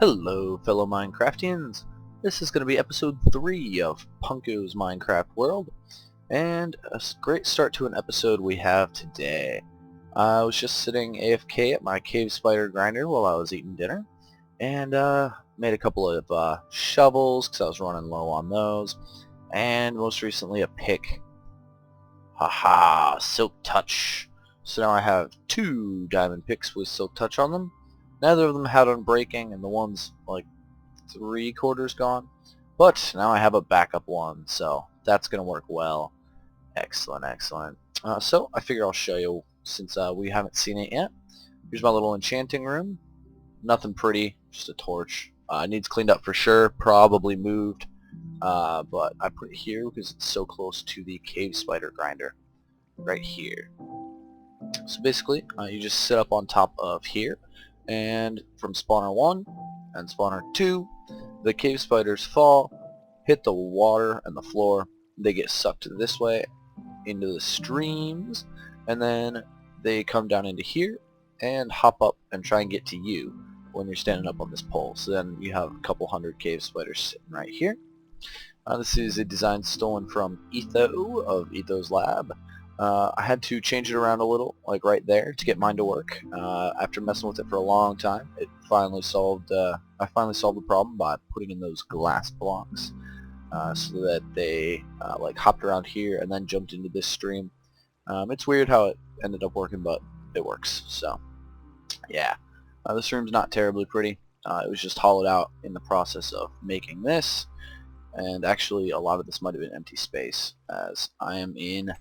Hello, fellow Minecraftians. This is going to be episode 3 of Punkos Minecraft World, and a great start to an episode we have today. I was just sitting AFK at my cave spider grinder while I was eating dinner, and made a couple of shovels because I was running low on those, and most recently a pick. Haha, Silk Touch. So now I have 2 diamond picks with Silk Touch on them. Neither of them had unbreaking, and the one's like 3/4 gone. But now I have a backup one, so that's going to work well. Excellent, excellent. So I figure I'll show you since we haven't seen it yet. Here's my little enchanting room. Nothing pretty, just a torch. It needs cleaned up for sure, probably moved. But I put it here because it's so close to the cave spider grinder. Right here. So basically, you just sit up on top of here, and from spawner 1 and spawner 2, the cave spiders fall, hit the water and the floor, they get sucked this way into the streams, and then they come down into here and hop up and try and get to you when you're standing up on this pole. So then you have a couple hundred cave spiders sitting right here. This is a design stolen from Etho of Etho's Lab. I had to change it around a little, like right there, to get mine to work. After messing with it for a long time, it finally solved. I finally solved the problem by putting in those glass blocks, so that they like hopped around here and then jumped into this stream. It's weird how it ended up working, but it works. So, yeah, this room's not terribly pretty. It was just hollowed out in the process of making this. And actually a lot of this might have been empty space, as I am in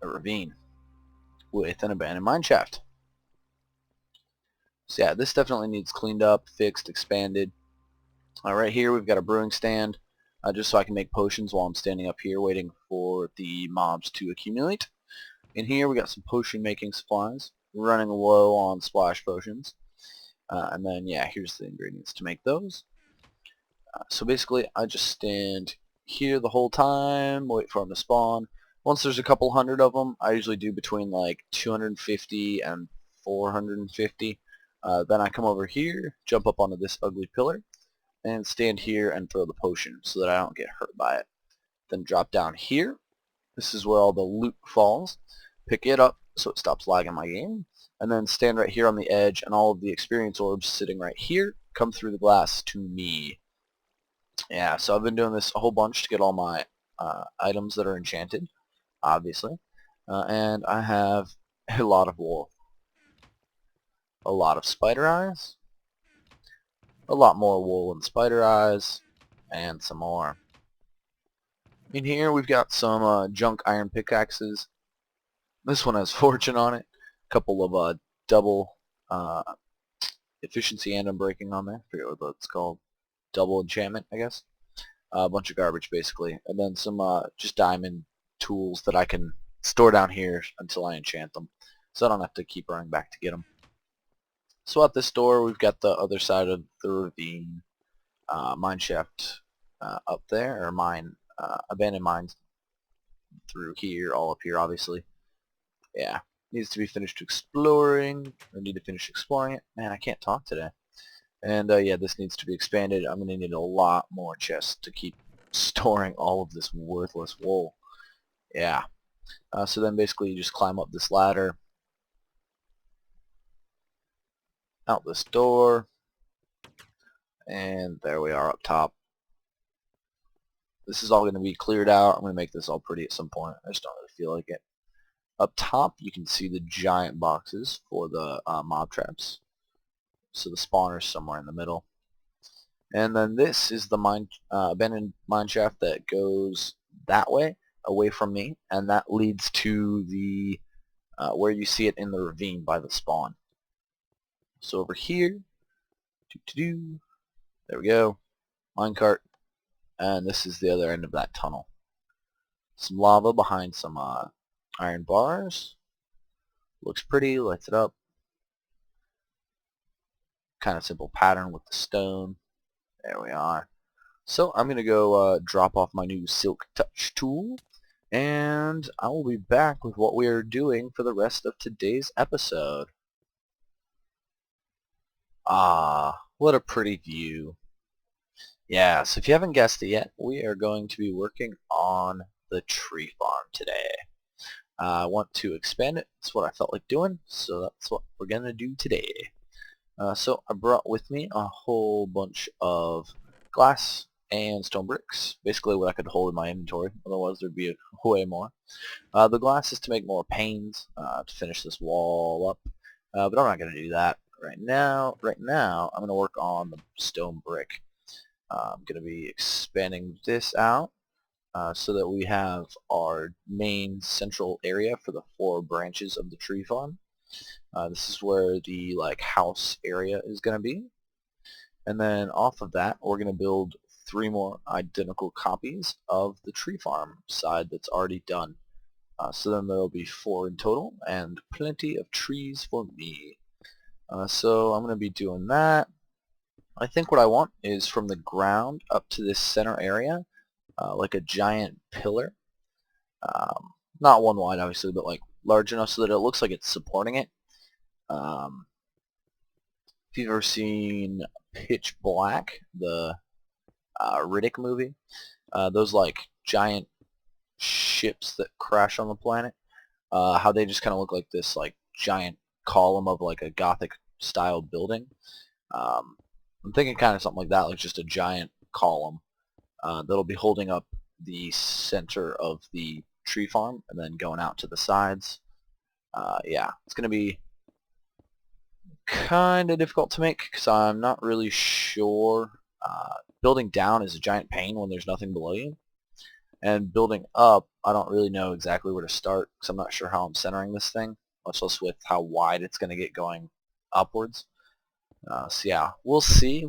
a ravine with an abandoned mineshaft. So yeah, this definitely needs cleaned up, fixed, expanded. Right here we've got a brewing stand, just so I can make potions while I'm standing up here waiting for the mobs to accumulate. In here we got some potion making supplies, running low on splash potions. And then yeah, here's the ingredients to make those. So basically I just stand here the whole time, wait for them to spawn. Once there's a couple hundred of them, I usually do between like 250 and 450. Then I come over here, jump up onto this ugly pillar, and stand here and throw the potion so that I don't get hurt by it. Then drop down here. This is where all the loot falls. Pick it up so it stops lagging my game. And then stand right here on the edge, and all of the experience orbs sitting right here come through the glass to me. Yeah, so I've been doing this a whole bunch to get all my items that are enchanted, obviously. And I have a lot of wool. A lot of spider eyes. A lot more wool and spider eyes. And some more. In here we've got some junk iron pickaxes. This one has fortune on it. A couple of double efficiency and unbreaking on there. I forget what that's called. Double enchantment, I guess. A bunch of garbage basically, and then some just diamond tools that I can store down here until I enchant them, so I don't have to keep running back to get them. So at this door we've got the other side of the ravine, mine shaft up there, or abandoned mines through here, all up here obviously. Yeah, needs to be finished exploring, or need to finish exploring it. Man, I can't talk today. And yeah, this needs to be expanded. I'm going to need a lot more chests to keep storing all of this worthless wool. Yeah. So then basically you just climb up this ladder, out this door, and there we are up top. This is all going to be cleared out. I'm going to make this all pretty at some point. I just don't really feel like it. Up top you can see the giant boxes for the mob traps. So the spawner's somewhere in the middle. And then this is the abandoned mineshaft that goes that way, away from me, and that leads to the where you see it in the ravine by the spawn. So over here, there we go, minecart, and this is the other end of that tunnel. Some lava behind some iron bars. Looks pretty, lights it up. Kind of simple pattern with the stone. There we are. So I'm going to go drop off my new Silk Touch tool, and I will be back with what we are doing for the rest of today's episode. What What a pretty view. Yeah, so if you haven't guessed it yet, we are going to be working on the tree farm today. I want to expand it. That's what I felt like doing, so that's what we're going to do today. So I brought with me a whole bunch of glass and stone bricks, basically what I could hold in my inventory, otherwise there'd be way more. The glass is to make more panes to finish this wall up, but I'm not going to do that right now. Right now, I'm going to work on the stone brick. I'm going to be expanding this out so that we have our main central area for the 4 branches of the tree farm. This is where the house area is going to be. And then off of that, we're going to build 3 more identical copies of the tree farm side that's already done. So then there will be 4 in total, and plenty of trees for me. So I'm going to be doing that. I think what I want is from the ground up to this center area, like a giant pillar. Not one wide, obviously, but like large enough so that it looks like it's supporting it. If you've ever seen Pitch Black, the Riddick movie, those like giant ships that crash on the planet, how they just kind of look like this like giant column of like a Gothic style building. I'm thinking kind of something like that, like just a giant column that'll be holding up the center of the tree farm and then going out to the sides. Yeah, it's going to be kind of difficult to make because I'm not really sure. Building down is a giant pain when there's nothing below you. And building up, I don't really know exactly where to start because I'm not sure how I'm centering this thing, much less with how wide it's going to get going upwards. So yeah, we'll see.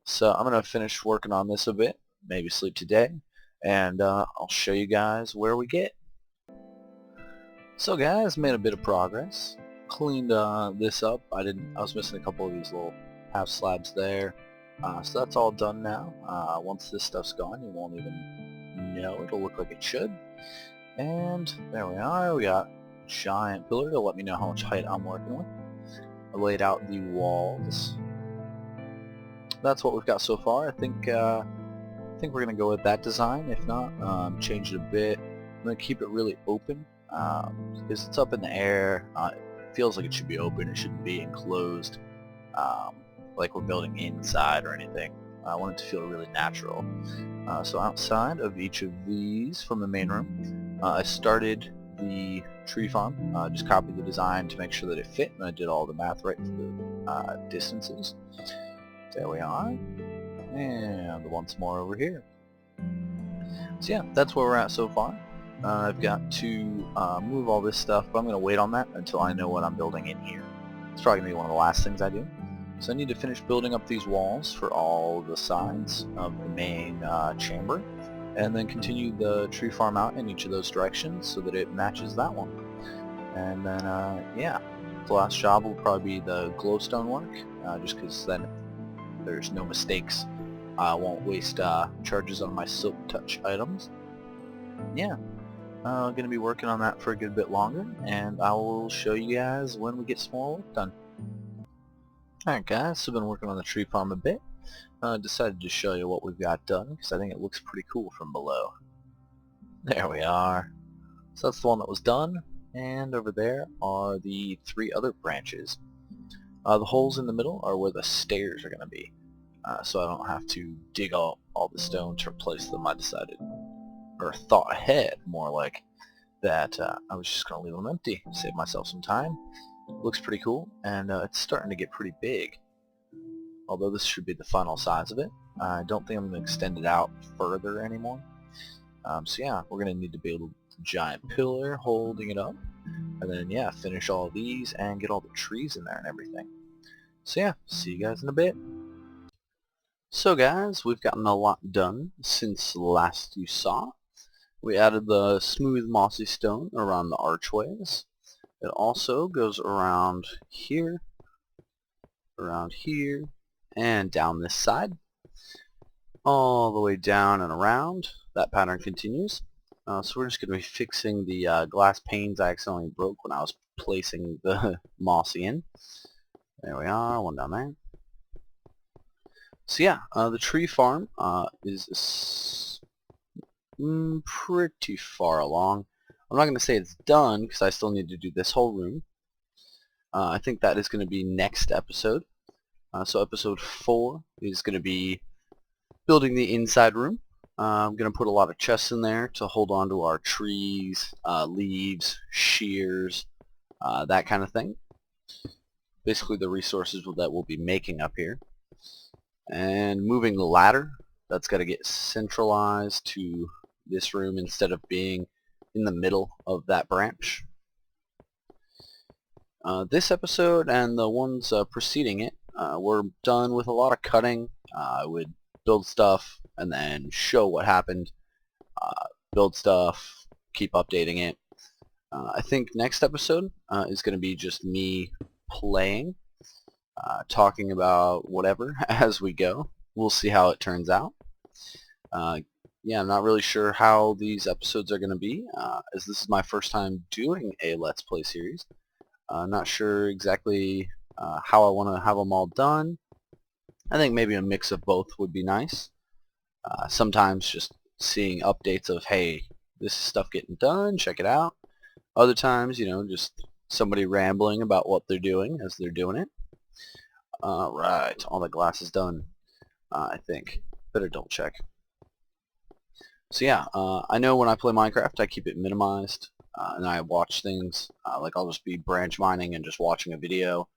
So I'm going to finish working on this a bit, maybe sleep today, and I'll show you guys where we get. So guys, made a bit of progress. Cleaned this up. I was missing a couple of these little half slabs there. So that's all done now. Once this stuff's gone, you won't even know. It'll look like it should. And there we are. We got a giant pillar to let me know how much height I'm working with. I laid out the walls. That's what we've got so far. I think we're gonna go with that design. If not, change it a bit. I'm gonna keep it really open because it's up in the air. It feels like it should be open. It shouldn't be enclosed, like we're building inside or anything. I want it to feel really natural. So outside of each of these from the main room, I started the tree farm. Just copied the design to make sure that it fit, and I did all the math right for the distances. There we are. And once more over here. So yeah, that's where we're at so far. I've got to move all this stuff, but I'm going to wait on that until I know what I'm building in here. It's probably going to be one of the last things I do. So I need to finish building up these walls for all the sides of the main chamber, and then continue the tree farm out in each of those directions so that it matches that one. And then, yeah, the last job will probably be the glowstone work, just because then there's no mistakes. I won't waste charges on my silk touch items. Yeah, I'm going to be working on that for a good bit longer, and I will show you guys when we get some more work done. Alright guys, so I've been working on the tree farm a bit. Decided to show you what we've got done, because I think it looks pretty cool from below. There we are. So that's the one that was done, and over there are the 3 other branches. The holes in the middle are where the stairs are going to be, so I don't have to dig all the stone to replace them. I decided, or thought ahead more like, that I was just going to leave them empty, save myself some time. Looks pretty cool, and it's starting to get pretty big. Although this should be the final size of it, I don't think I'm going to extend it out further anymore. So yeah, we're going to need to build a giant pillar holding it up, and then yeah, finish all of these and get all the trees in there and everything. So yeah, see you guys in a bit. So guys, we've gotten a lot done since last you saw. We added the smooth mossy stone around the archways. It also goes around here, and down this side. All the way down and around. That pattern continues. So we're just going to be fixing the glass panes I accidentally broke when I was placing the mossy in. There we are, one down there. So yeah, the tree farm is pretty far along. I'm not going to say it's done because I still need to do this whole room. I think that is going to be next episode. So episode 4 is going to be building the inside room. I'm going to put a lot of chests in there to hold on to our trees, leaves, shears, that kind of thing. Basically the resources that we'll be making up here. And moving the ladder, that's got to get centralized to this room instead of being in the middle of that branch. This episode and the ones preceding it, we're done with a lot of cutting. I would build stuff and then show what happened, build stuff, keep updating it. I think next episode is going to be just me playing, talking about whatever as we go. We'll see how it turns out. Yeah, I'm not really sure how these episodes are going to be, as this is my first time doing a Let's Play series. Not sure exactly how I want to have them all done. I think maybe a mix of both would be nice. Sometimes just seeing updates of, hey, this is stuff getting done, check it out. Other times, just somebody rambling about what they're doing as they're doing it. Right, all the glass is done, I think. Better double check. So yeah, I know when I play Minecraft I keep it minimized, and I watch things, like I'll just be branch mining and just watching a video,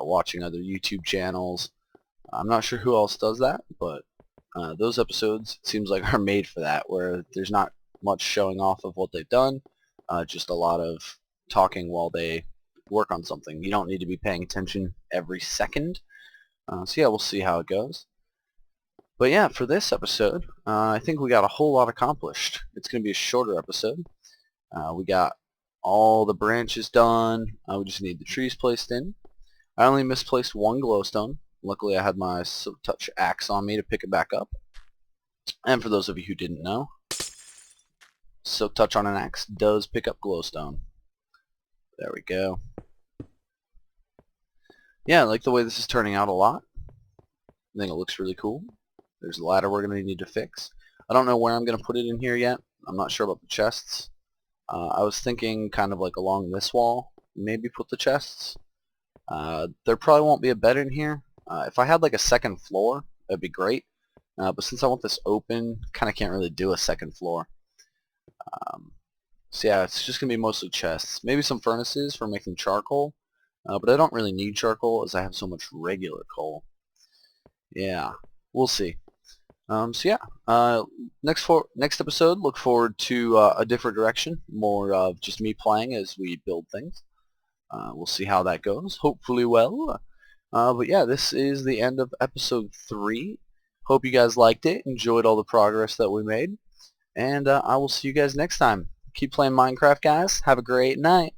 watching other YouTube channels. I'm not sure who else does that, but those episodes, it seems like, are made for that, where there's not much showing off of what they've done, just a lot of talking while they work on something. You don't need to be paying attention every second. So yeah, we'll see how it goes. But yeah, for this episode, I think we got a whole lot accomplished. It's going to be a shorter episode. We got all the branches done. We just need the trees placed in. I only misplaced one glowstone. Luckily I had my Silk Touch axe on me to pick it back up. And for those of you who didn't know, Silk Touch on an axe does pick up glowstone. There we go. Yeah, I like the way this is turning out a lot. I think it looks really cool. There's a ladder we're going to need to fix. I don't know where I'm going to put it in here yet. I'm not sure about the chests. I was thinking kind of like along this wall, maybe put the chests. There probably won't be a bed in here. If I had like a second floor, that'd be great. But since I want this open, kind of can't really do a second floor. So yeah, it's just going to be mostly chests. Maybe some furnaces for making charcoal. But I don't really need charcoal as I have so much regular coal. Yeah, we'll see. So yeah, next episode, look forward to a different direction, more of just me playing as we build things. We'll see how that goes. Hopefully well. But yeah, this is the end of episode 3. Hope you guys liked it, enjoyed all the progress that we made, and I will see you guys next time. Keep playing Minecraft, guys. Have a great night.